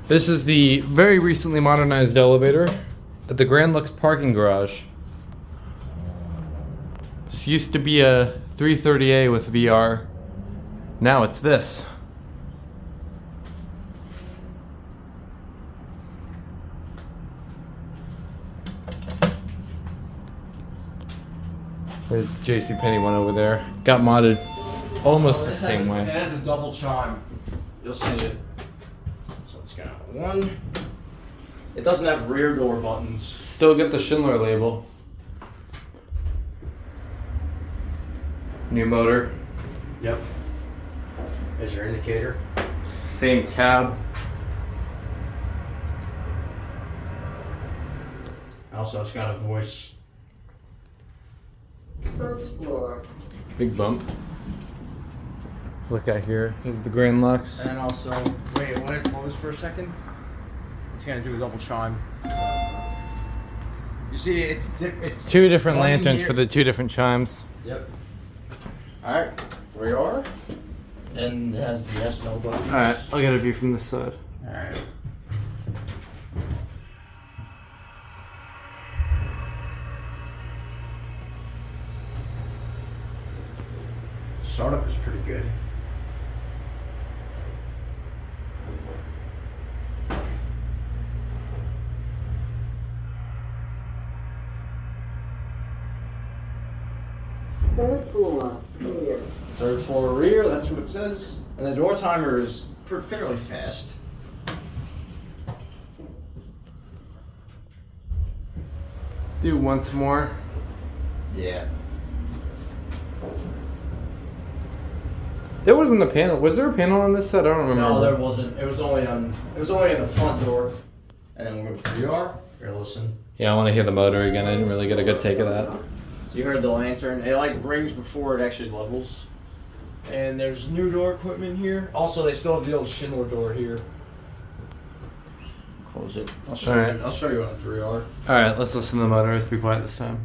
This is the very recently modernized elevator at the Grand Lux parking garage. This used to be a 330A with VR. Now it's this. There's the JCPenney one over there. Got modded almost the same way. It has a double chime. You'll see it. So it's got one. It doesn't have rear door buttons. Still get the Schindler label. New motor. Yep. There's your indicator. Same cab. Also, it's got a voice. First floor. Big bump. Let's look at here. Here's the Grand Lux. And also, wait, when it closed for a second, it's gonna do a double chime. You see, it's Two different one lanterns here. for the two different chimes. Yep. All right, there you are. And it has the yes/no button. All right, I'll get a view from this side. All right. Startup is pretty good. Third floor. Rear. Third floor rear, that's what it says. And the door timer is fairly fast. Do once more. Yeah. There wasn't a panel. Was there a panel on this set? I don't remember. No, there wasn't. It was only in the front door. And then we'll go to 3R. Here, listen. Yeah, I want to hear the motor again. I didn't really get a good take of that. So you heard the lantern. It like rings before it actually levels. And there's new door equipment here. Also, they still have the old Schindler door here. Close it. I'll show Alright. you. I'll show you on 3R. All right, let's listen to the motor. Let's be quiet this time.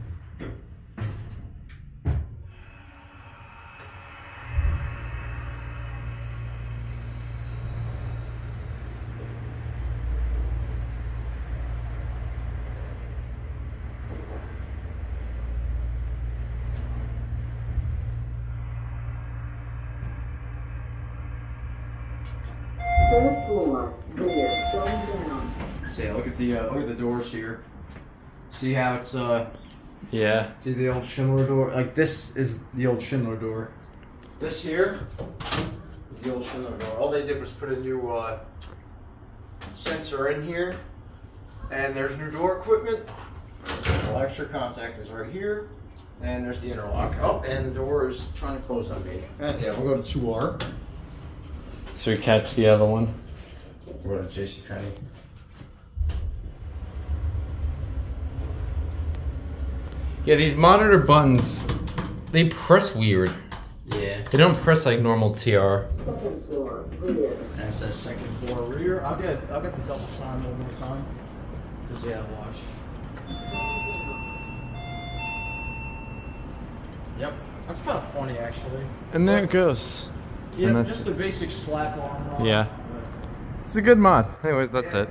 Third floor. Rear. Going down. See, look at the doors here. See how it's Yeah. see the old Schindler door? Like this is the old Schindler door. This here is the old Schindler door. All they did was put a new sensor in here, and there's new door equipment. The electric contact is right here, and there's the interlock. Oh, and the door is trying to close on me. Yeah, we'll go to 2R. So we catch the other one. We'll go to JCPenney. Yeah, these monitor buttons, they press weird. Yeah. They don't press like normal TR. Second floor. Rear. And it says second floor rear. I'll get the double time one more time. Cause yeah, watch. Yep, that's kind of funny actually. And there it goes. Yeah, And that's just a basic slap on. Yeah. It's a good mod. Anyways, that's it.